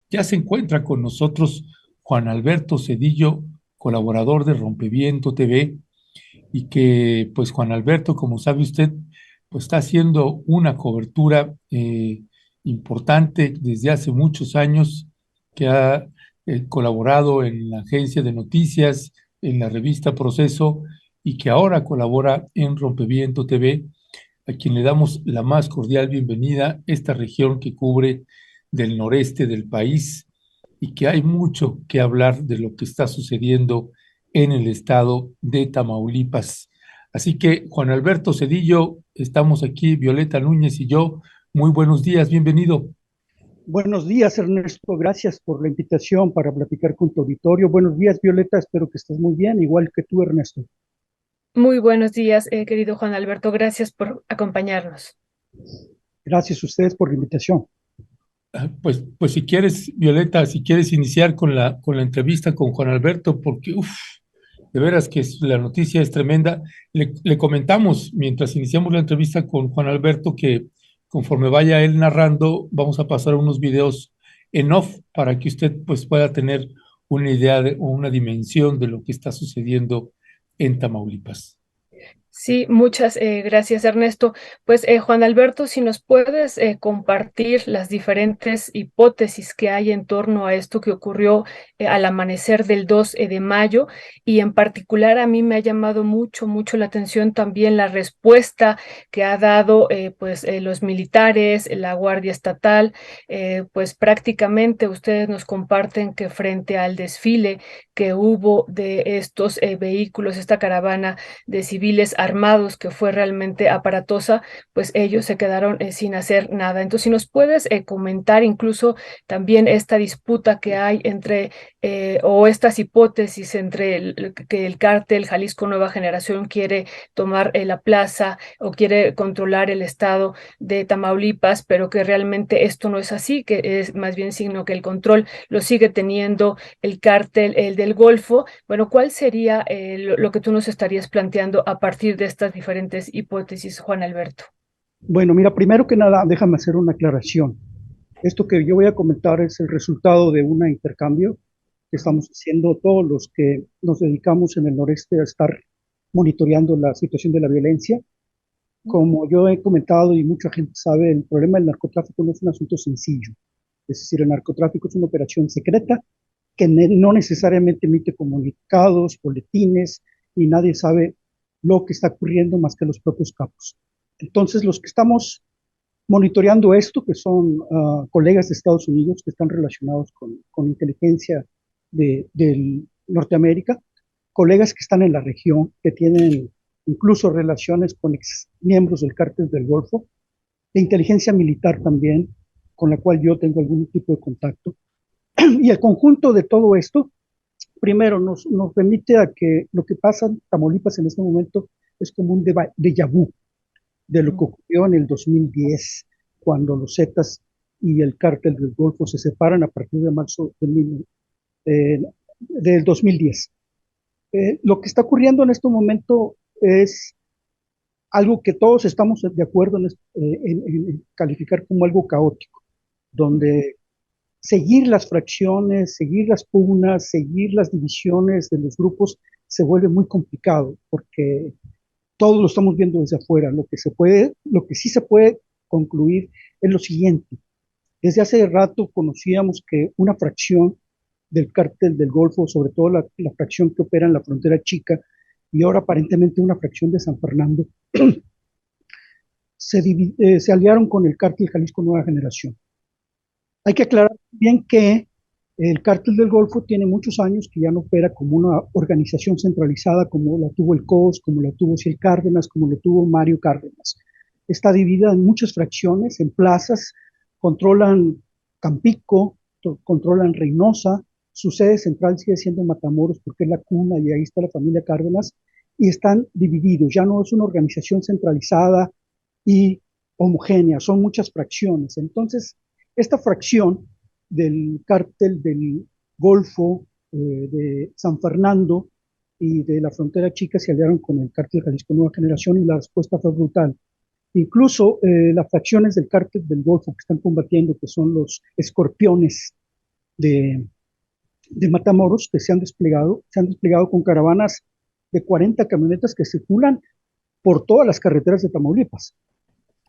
Ya se encuentra con nosotros Juan Alberto Cedillo, colaborador de Rompeviento TV, y que, pues, Juan Alberto, como sabe usted, pues está haciendo una cobertura importante desde hace muchos años, que ha colaborado en la agencia de noticias, en la revista Proceso, y que ahora colabora en Rompeviento TV, a quien le damos la más cordial bienvenida, esta región que cubre del noreste del país y que hay mucho que hablar de lo que está sucediendo en el estado de Tamaulipas. Así que, Juan Alberto Cedillo, estamos aquí, Violeta Núñez y yo. Muy buenos días, bienvenido. Buenos días, Ernesto. Gracias por la invitación para platicar con tu auditorio. Buenos días, Violeta. Espero que estés muy bien, igual que tú, Ernesto. Muy buenos días, querido Juan Alberto. Gracias por acompañarnos. Gracias a ustedes por la invitación. Pues si quieres, Violeta, si quieres iniciar con la entrevista con Juan Alberto, porque de veras que la noticia es tremenda. Le comentamos mientras iniciamos la entrevista con Juan Alberto que conforme vaya él narrando, vamos a pasar unos videos en off para que usted pues pueda tener una idea o una dimensión de lo que está sucediendo en Tamaulipas. Sí, muchas gracias, Ernesto. Pues Juan Alberto, si nos puedes compartir las diferentes hipótesis que hay en torno a esto que ocurrió al amanecer del 2 de mayo, y en particular a mí me ha llamado mucho la atención también la respuesta que ha dado los militares, la Guardia Estatal. Pues prácticamente ustedes nos comparten que frente al desfile que hubo de estos vehículos, esta caravana de civiles armados que fue realmente aparatosa, pues ellos se quedaron sin hacer nada. Entonces, si nos puedes comentar incluso también esta disputa que hay entre, o estas hipótesis entre que el cártel Jalisco Nueva Generación quiere tomar la plaza o quiere controlar el estado de Tamaulipas, pero que realmente esto no es así, que es más bien sino que el control lo sigue teniendo el cártel, el del Golfo. Bueno, ¿cuál sería lo que tú nos estarías planteando a partir de estas diferentes hipótesis, Juan Alberto? Bueno, mira, primero que nada, déjame hacer una aclaración. Esto que yo voy a comentar es el resultado de un intercambio que estamos haciendo todos los que nos dedicamos en el noreste a estar monitoreando la situación de la violencia. Como yo he comentado y mucha gente sabe, el problema del narcotráfico no es un asunto sencillo. Es decir, el narcotráfico es una operación secreta que no necesariamente emite comunicados, boletines, y nadie sabe lo que está ocurriendo más que los propios capos. Entonces, los que estamos monitoreando esto, que son colegas de Estados Unidos que están relacionados con inteligencia de Norteamérica, colegas que están en la región, que tienen incluso relaciones con ex miembros del cártel del Golfo, de inteligencia militar también, con la cual yo tengo algún tipo de contacto. Y el conjunto de todo esto, primero, nos remite a que lo que pasa en Tamaulipas en este momento es como un déjà vu de lo que ocurrió en el 2010, cuando los Zetas y el cártel del Golfo se separan a partir de marzo eh, del 2010. Lo que está ocurriendo en este momento es algo que todos estamos de acuerdo en calificar como algo caótico, donde seguir las fracciones, seguir las pugnas, seguir las divisiones de los grupos se vuelve muy complicado porque todos lo estamos viendo desde afuera. Lo que sí se puede concluir es lo siguiente. Desde hace rato conocíamos que una fracción del cártel del Golfo, sobre todo la fracción que opera en la frontera chica, y ahora aparentemente una fracción de San Fernando, se aliaron con el cártel Jalisco Nueva Generación. Hay que aclarar bien que el cártel del Golfo tiene muchos años que ya no opera como una organización centralizada como la tuvo el COS, como la tuvo Ciel Cárdenas, como lo tuvo Mario Cárdenas. Está dividida en muchas fracciones, en plazas, controlan Campico, controlan Reynosa, su sede central sigue siendo Matamoros porque es la cuna y ahí está la familia Cárdenas, y están divididos, ya no es una organización centralizada y homogénea, son muchas fracciones. Entonces, esta fracción del cártel del Golfo, de San Fernando y de la frontera chica se aliaron con el cártel Jalisco Nueva Generación y la respuesta fue brutal. Incluso las fracciones del cártel del Golfo que están combatiendo, que son los escorpiones, de, de Matamoros que se han desplegado con caravanas de 40 camionetas que circulan por todas las carreteras de Tamaulipas.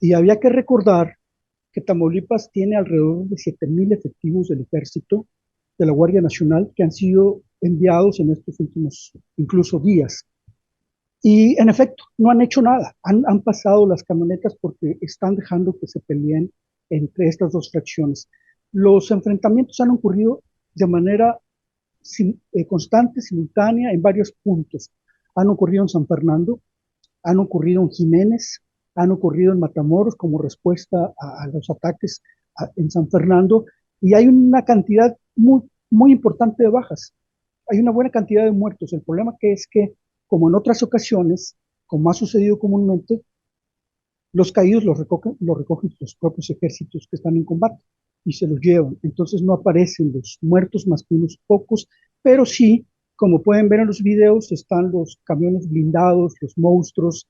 Y había que recordar que Tamaulipas tiene alrededor de 7,000 efectivos del ejército, de la Guardia Nacional, que han sido enviados en estos últimos, incluso días. Y en efecto, no han hecho nada. Han pasado las camionetas porque están dejando que se peleen entre estas dos fracciones. Los enfrentamientos han ocurrido de manera constante, simultánea, en varios puntos. Han ocurrido en San Fernando, han ocurrido en Jiménez, han ocurrido en Matamoros como respuesta a los ataques en San Fernando, y hay una cantidad muy, muy importante de bajas. Hay una buena cantidad de muertos. El problema que es que, como en otras ocasiones, como ha sucedido comúnmente, los caídos los recogen los propios ejércitos que están en combate y se los llevan. Entonces no aparecen los muertos más que unos pocos, pero sí, como pueden ver en los videos, están los camiones blindados, los monstruos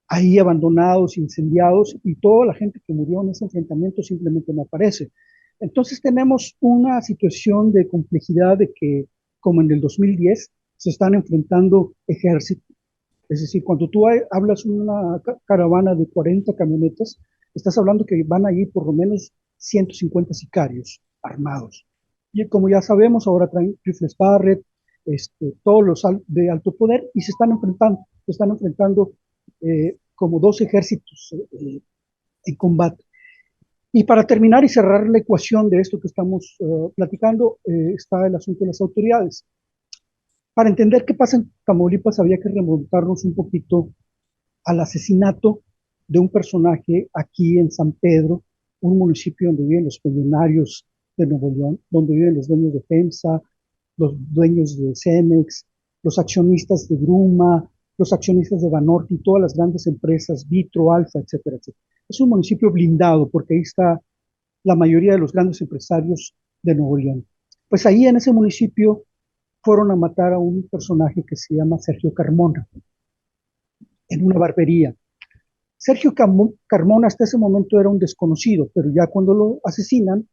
ahí abandonados, incendiados, y toda la gente que murió en ese enfrentamiento simplemente no aparece. Entonces tenemos una situación de complejidad de que, como en el 2010, se están enfrentando ejércitos. Es decir, cuando tú hablas una caravana de 40 camionetas, estás hablando que van a ir por lo menos 150 sicarios armados. Y como ya sabemos, ahora traen rifles Barrett, todos los de alto poder, y se están enfrentando como dos ejércitos en combate. Y para terminar y cerrar la ecuación de esto que estamos platicando, está el asunto de las autoridades. Para entender qué pasa en Tamaulipas había que remontarnos un poquito al asesinato de un personaje aquí en San Pedro, un municipio donde viven los millonarios de Nuevo León, donde viven los dueños de FEMSA, los dueños de Cemex, los accionistas de Gruma, los accionistas de Banorte y todas las grandes empresas, Vitro, Alfa, etcétera, etcétera. Es un municipio blindado porque ahí está la mayoría de los grandes empresarios de Nuevo León. Pues ahí en ese municipio fueron a matar a un personaje que se llama Sergio Carmona, en una barbería. Sergio Carmona hasta ese momento era un desconocido, pero ya cuando lo asesinan,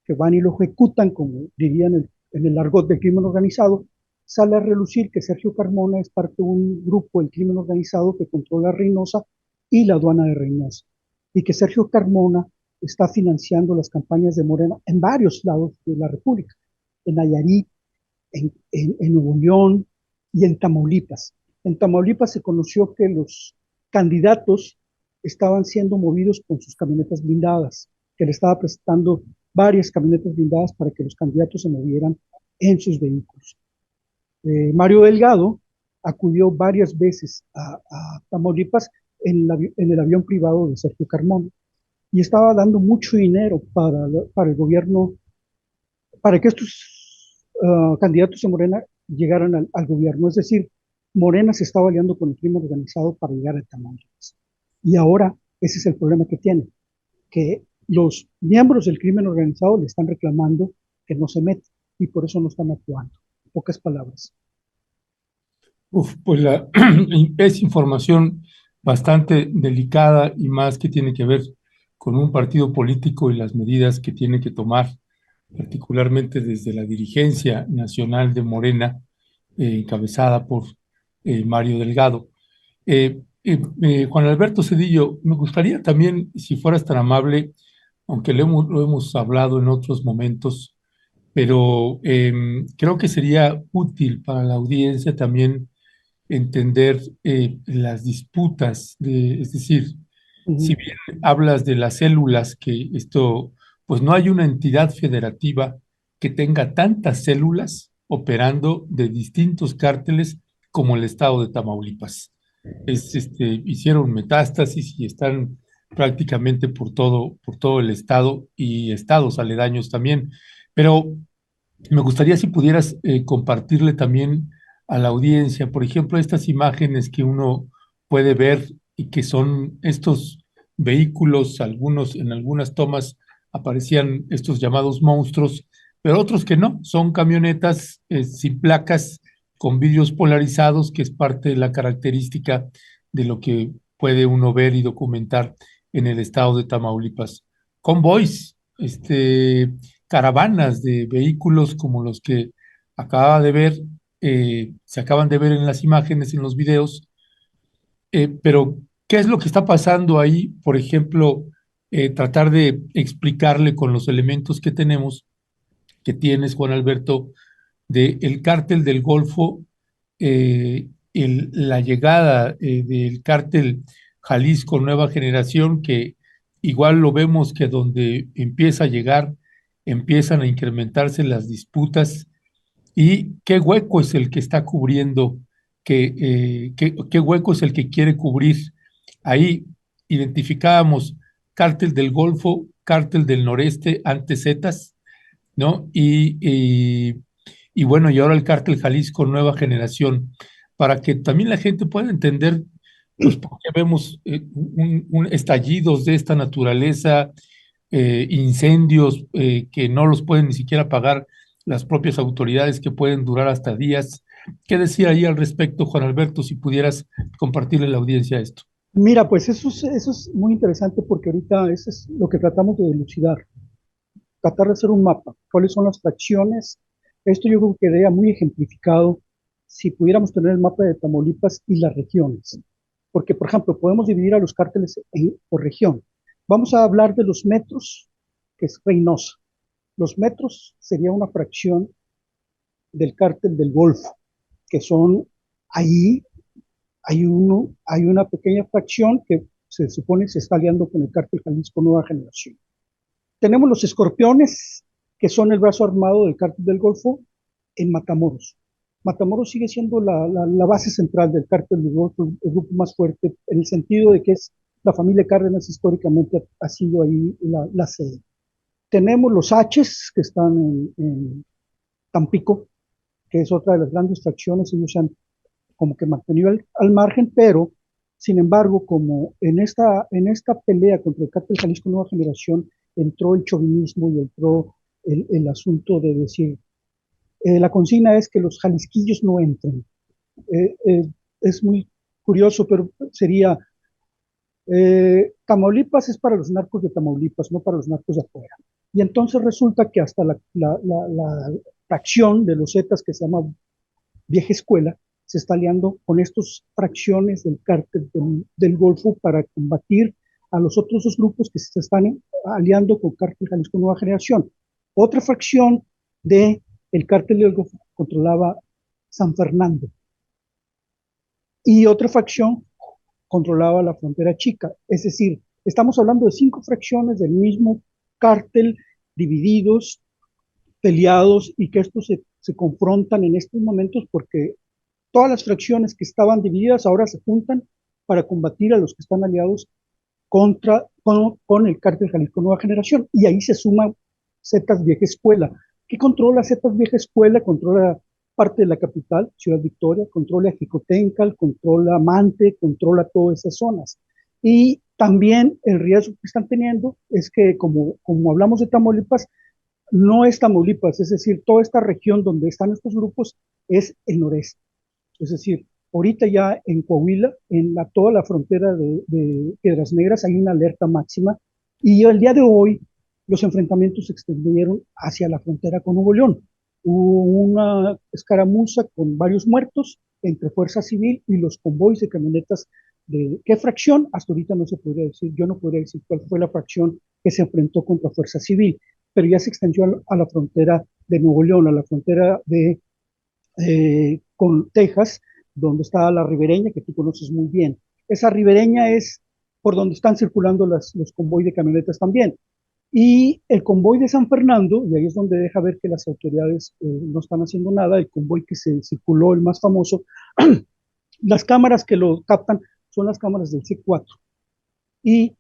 que van y lo ejecutan, como dirían en el argot del crimen organizado, sale a relucir que Sergio Carmona es parte de un grupo del crimen organizado que controla Reynosa y la aduana de Reynosa, y que Sergio Carmona está financiando las campañas de Morena en varios lados de la República, en Nayarit, en Nuevo León y en Tamaulipas. En Tamaulipas se conoció que los candidatos estaban siendo movidos con sus camionetas blindadas, que le estaba prestando varias camionetas blindadas para que los candidatos se movieran en sus vehículos. Mario Delgado acudió varias veces a Tamaulipas en el avión privado de Sergio Carmona y estaba dando mucho dinero para el gobierno, para que estos candidatos de Morena llegaran al gobierno. Es decir, Morena se estaba aliando con el crimen organizado para llegar a Tamaulipas. Y ahora ese es el problema que tiene, que los miembros del crimen organizado le están reclamando que no se mete y por eso no están actuando. En pocas palabras. Pues es información bastante delicada y más que tiene que ver con un partido político y las medidas que tiene que tomar, particularmente desde la dirigencia nacional de Morena, encabezada por Mario Delgado. Juan Alberto Cedillo, me gustaría también, si fueras tan amable, aunque lo hemos hablado en otros momentos, pero creo que sería útil para la audiencia también entender las disputas, es decir, si bien hablas de las células, que esto, pues no hay una entidad federativa que tenga tantas células operando de distintos cárteles como el estado de Tamaulipas. Hicieron metástasis y están prácticamente por todo el estado y estados aledaños también. Pero me gustaría si pudieras compartirle también a la audiencia, por ejemplo, estas imágenes que uno puede ver y que son estos vehículos, algunos en algunas tomas aparecían estos llamados monstruos, pero otros que no, son camionetas sin placas, con vidrios polarizados, que es parte de la característica de lo que puede uno ver y documentar en el estado de Tamaulipas. Convoys, caravanas de vehículos como los que acaba de ver, se acaban de ver en las imágenes, en los videos, pero ¿qué es lo que está pasando ahí? Por ejemplo, tratar de explicarle con los elementos que tenemos, que tienes, Juan Alberto, del cártel del Golfo, la llegada del cártel Jalisco Nueva Generación, que igual lo vemos que donde empieza a llegar, empiezan a incrementarse las disputas y qué hueco es el que está cubriendo, qué hueco es el que quiere cubrir. Ahí identificábamos cártel del Golfo, cártel del Noreste, antes Zetas, ¿no? Y bueno, y ahora el cártel Jalisco Nueva Generación, para que también la gente pueda entender, pues, por qué vemos estallidos de esta naturaleza, incendios que no los pueden ni siquiera pagar las propias autoridades, que pueden durar hasta días. ¿Qué decía ahí al respecto, Juan Alberto, si pudieras compartirle a la audiencia esto? Mira, pues eso es muy interesante porque ahorita eso es lo que tratamos de dilucidar, tratar de hacer un mapa, cuáles son las fracciones. Esto yo creo que quedaría muy ejemplificado si pudiéramos tener el mapa de Tamaulipas y las regiones. Porque, por ejemplo, podemos dividir a los cárteles por región. Vamos a hablar de los metros, que es Reynosa. Los metros sería una fracción del cártel del Golfo, que son ahí hay una pequeña fracción que se supone se está aliando con el cártel Jalisco Nueva Generación. Tenemos los escorpiones, que son el brazo armado del cártel del Golfo, en Matamoros. Matamoros sigue siendo la base central del cártel del Golfo, el grupo más fuerte, en el sentido de que es la familia Cárdenas históricamente ha sido ahí la sede. Tenemos los H's, que están en Tampico, que es otra de las grandes fracciones, ellos se han como que mantenido al margen, pero sin embargo, como en esta pelea contra el cártel Jalisco Nueva Generación entró el chauvinismo y entró el asunto de decir, la consigna es que los jalisquillos no entren. Es muy curioso, pero sería, Tamaulipas es para los narcos de Tamaulipas, no para los narcos de afuera. Y entonces resulta que hasta la fracción de los Zetas que se llama Vieja Escuela se está aliando con estas fracciones del cártel del Golfo para combatir a los otros dos grupos que se están aliando con cártel Jalisco Nueva Generación. Otra fracción del cártel del Golfo controlaba San Fernando y otra facción controlaba la frontera chica. Es decir, estamos hablando de 5 fracciones del mismo cártel divididos, peleados y que estos se confrontan en estos momentos porque todas las fracciones que estaban divididas ahora se juntan para combatir a los que están aliados con el cártel Jalisco Nueva Generación. Y ahí se suma Zetas Vieja Escuela. ¿Qué controla Zetas Vieja Escuela? Controla parte de la capital, Ciudad Victoria, controla Jicotencal, controla Mante, controla todas esas zonas. Y también el riesgo que están teniendo es que, como hablamos de Tamaulipas, no es Tamaulipas, es decir, toda esta región donde están estos grupos es el noreste. Es decir, ahorita ya en Coahuila, toda la frontera de Piedras Negras, hay una alerta máxima y el día de hoy los enfrentamientos se extendieron hacia la frontera con Nuevo León. Hubo una escaramuza con varios muertos entre Fuerza Civil y los convoys de camionetas. ¿De qué fracción? Hasta ahorita no se podría decir, yo no podría decir cuál fue la fracción que se enfrentó contra Fuerza Civil, pero ya se extendió a la frontera de Nuevo León, a la frontera con Texas, donde está la ribereña, que tú conoces muy bien. Esa ribereña es por donde están circulando los convoys de camionetas también. Y el convoy de San Fernando, y ahí es donde deja ver que las autoridades no están haciendo nada, el convoy que se circuló, el más famoso, las cámaras que lo captan son las cámaras del C4. Y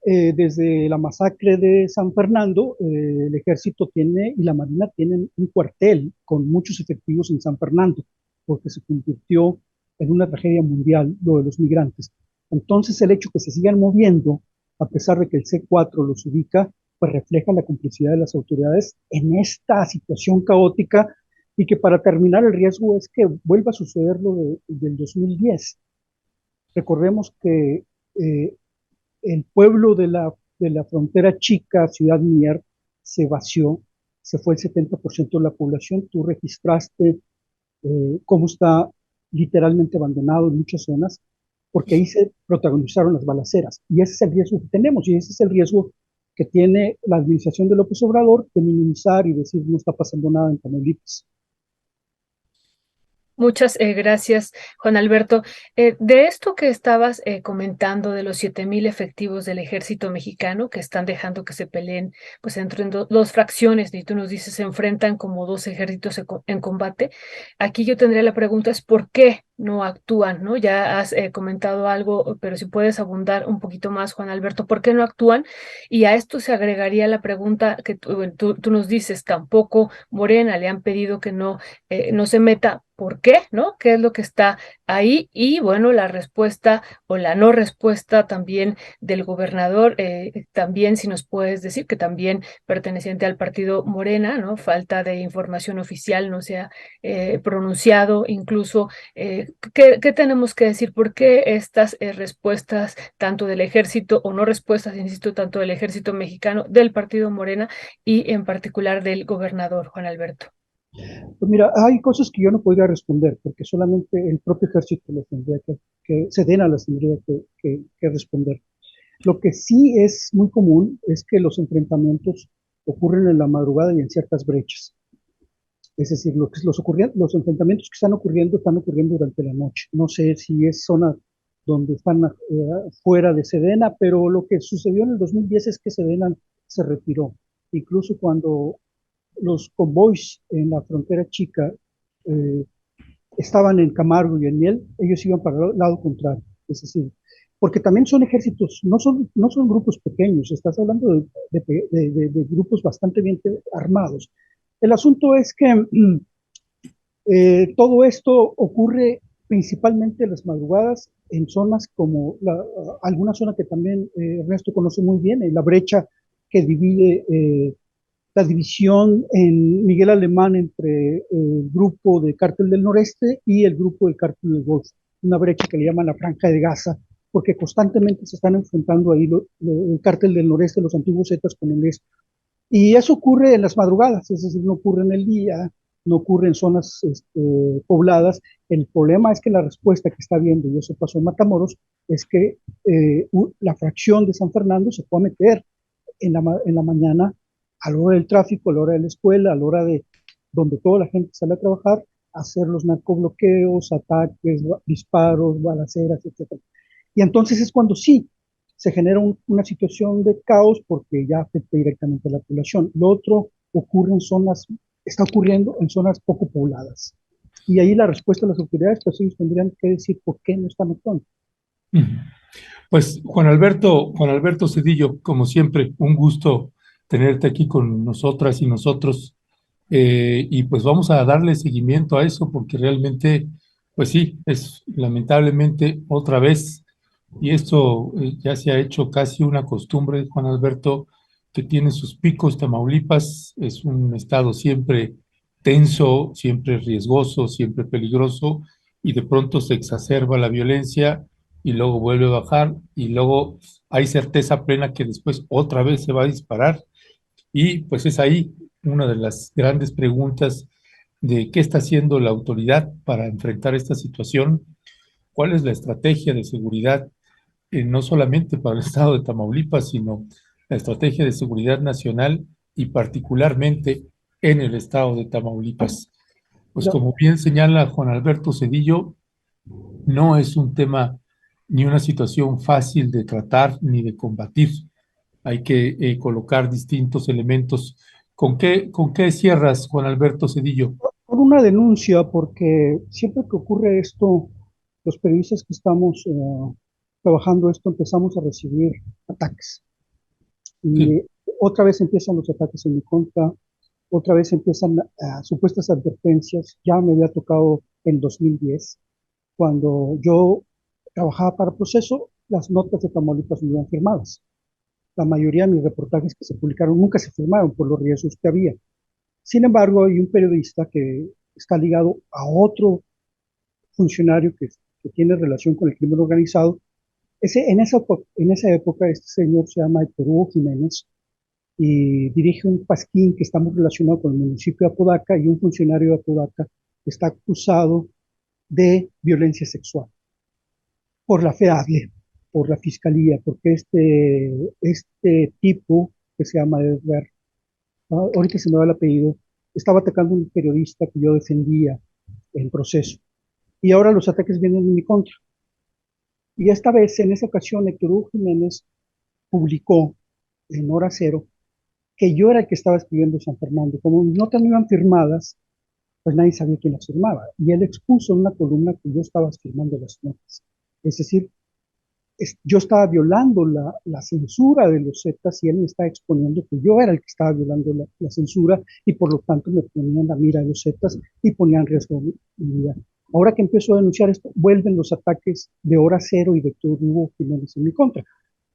desde la masacre de San Fernando, el ejército tiene y la marina tienen un cuartel con muchos efectivos en San Fernando, porque se convirtió en una tragedia mundial lo de los migrantes. Entonces el hecho que se sigan moviendo, a pesar de que el C4 los ubica, pues refleja la complicidad de las autoridades en esta situación caótica y que para terminar el riesgo es que vuelva a suceder del 2010. Recordemos que el pueblo de la frontera chica, Ciudad Mier, se vació se fue el 70% de la población. Tú registraste cómo está literalmente abandonado en muchas zonas, porque ahí se protagonizaron las balaceras. Y ese es el riesgo que tenemos, y ese es el riesgo que tiene la administración de López Obrador, de minimizar y decir no está pasando nada en Tamaulipas. Muchas gracias, Juan Alberto. De esto que estabas comentando de los 7,000 efectivos del ejército mexicano que están dejando que se peleen, pues entre dos fracciones, y tú nos dices se enfrentan como dos ejércitos en combate. Aquí yo tendría la pregunta es ¿por qué no actúan? ¿No? Ya has comentado algo, pero si puedes abundar un poquito más, Juan Alberto, ¿por qué no actúan? Y a esto se agregaría la pregunta que tú nos dices, tampoco Morena le han pedido que no se meta. ¿Por qué? ¿No? ¿Qué es lo que está ahí? Y bueno, la respuesta o la no respuesta también del gobernador, también si nos puedes decir que también perteneciente al partido Morena, ¿no? Falta de información oficial, no se ha pronunciado incluso. ¿Qué tenemos que decir? ¿Por qué estas respuestas tanto del ejército o no respuestas, insisto, tanto del ejército mexicano, del partido Morena y en particular del gobernador Juan Alberto? Pues mira, hay cosas que yo no podría responder, porque solamente el propio ejército les tendría que Sedena les tendría que responder. Lo que sí es muy común es que los enfrentamientos ocurren en la madrugada y en ciertas brechas. Es decir, los enfrentamientos que están ocurriendo durante la noche. No sé si es zona donde están fuera de Sedena, pero lo que sucedió en el 2010 es que Sedena se retiró. Incluso cuando los convoys en la frontera chica eh, estaban en Camargo y en Miel, ellos iban para el lado contrario. Es decir, porque también son ejércitos, no son grupos pequeños, estás hablando de grupos bastante bien armados. El asunto es que todo esto ocurre principalmente en las madrugadas en zonas como alguna zona que también Ernesto conoce muy bien, en la brecha que divide la división en Miguel Alemán entre el grupo de Cártel del Noreste y el grupo del Cártel del Golfo, una brecha que le llaman la Franja de Gaza, porque constantemente se están enfrentando ahí el Cártel del Noreste, los antiguos Zetas con el Este. Y eso ocurre en las madrugadas, es decir, no ocurre en el día, no ocurre en zonas pobladas. El problema es que la respuesta que está viendo, y eso pasó en Matamoros, es que la fracción de San Fernando se puede meter en la mañana, a la hora del tráfico, a la hora de la escuela, a la hora de donde toda la gente sale a trabajar, hacer los narcobloqueos, ataques, disparos, balaceras, etcétera. Y entonces es cuando sí se genera una situación de caos porque ya afecta directamente a la población. Lo otro está ocurriendo en zonas poco pobladas. Y ahí la respuesta de las autoridades, pues ellos tendrían que decir por qué no están actuando. Pues Juan Alberto Cedillo, como siempre, un gusto tenerte aquí con nosotras y nosotros. Y pues vamos a darle seguimiento a eso porque realmente, pues sí, es lamentablemente otra vez, y esto ya se ha hecho casi una costumbre, Juan Alberto, que tiene sus picos. Tamaulipas es un estado siempre tenso, siempre riesgoso, siempre peligroso, y de pronto se exacerba la violencia y luego vuelve a bajar y luego hay certeza plena que después otra vez se va a disparar. Y pues es ahí una de las grandes preguntas de qué está haciendo la autoridad para enfrentar esta situación, cuál es la estrategia de seguridad, no solamente para el estado de Tamaulipas, sino la estrategia de seguridad nacional y particularmente en el estado de Tamaulipas. Pues Ya, como bien señala Juan Alberto Cedillo, no es un tema ni una situación fácil de tratar ni de combatir. Hay que colocar distintos elementos. ¿Con qué cierras, Juan Alberto Cedillo? por una denuncia, porque siempre que ocurre esto, los periodistas que estamos trabajando esto empezamos a recibir ataques. Sí, Y otra vez empiezan los ataques en mi contra, otra vez empiezan supuestas advertencias. Ya me había tocado en 2010, cuando yo trabajaba para Proceso, las notas de Tamaulipas no eran firmadas. La mayoría de mis reportajes que se publicaron nunca se firmaron por los riesgos que había. Sin embargo, hay un periodista que está ligado a otro funcionario que tiene relación con el crimen organizado. En esa época, este señor se llama Héctor Hugo Jiménez, y dirige un pasquín que está muy relacionado con el municipio de Apodaca, y un funcionario de Apodaca está acusado de violencia sexual por la FEADLE, por la fiscalía, porque este tipo que se llama Edgar, ahorita se me va el apellido, estaba atacando a un periodista que yo defendía en proceso. Y ahora los ataques vienen en mi contra. Y esta vez, en esa ocasión, Héctor Hugo Jiménez publicó en Hora Cero que yo era el que estaba escribiendo San Fernando. Como mis notas no iban firmadas, pues nadie sabía quién las firmaba. Y él expuso en una columna que yo estaba firmando las notas. Es decir, yo estaba violando la censura de los Zetas, y él me estaba exponiendo que yo era el que estaba violando la censura, y por lo tanto me ponían la mira de los Zetas y ponían en riesgo mi vida. Ahora que empiezo a denunciar esto, vuelven los ataques de Hora Cero y de Héctor Hugo Jiménez en mi contra.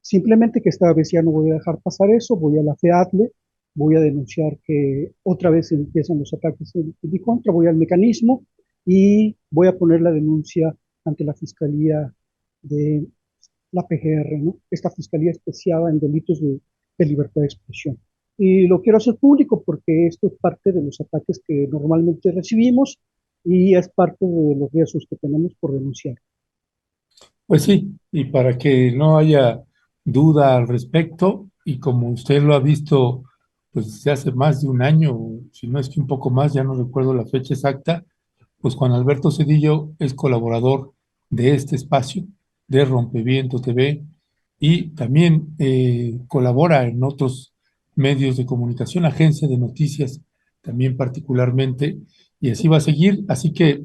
Simplemente que esta vez ya no voy a dejar pasar eso, voy a la FEADLE, voy a denunciar que otra vez empiezan los ataques en mi contra, voy al mecanismo y voy a poner la denuncia ante la Fiscalía de la PGR, ¿no? Esta Fiscalía Especial en Delitos de Libertad de Expresión. Y lo quiero hacer público porque esto es parte de los ataques que normalmente recibimos y es parte de los riesgos que tenemos por denunciar. Pues sí, y para que no haya duda al respecto, y como usted lo ha visto, pues desde hace más de un año, si no es que un poco más, ya no recuerdo la fecha exacta, pues Juan Alberto Cedillo es colaborador de este espacio, de Rompeviento TV, y también colabora en otros medios de comunicación, agencia de noticias también particularmente, y así va a seguir. Así que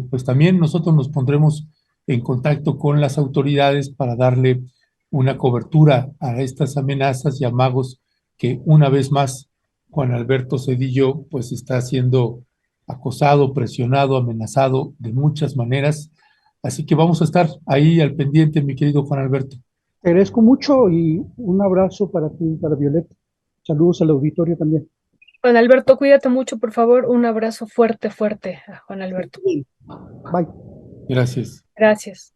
pues también nosotros nos pondremos en contacto con las autoridades para darle una cobertura a estas amenazas y amagos que una vez más Juan Alberto Cedillo pues está siendo acosado, presionado, amenazado de muchas maneras. Así que vamos a estar ahí al pendiente, mi querido Juan Alberto. Te agradezco mucho y un abrazo para ti, para Violeta. Saludos al auditorio también. Juan Alberto, cuídate mucho, por favor. Un abrazo fuerte, fuerte a Juan Alberto. Bye. Gracias. Gracias.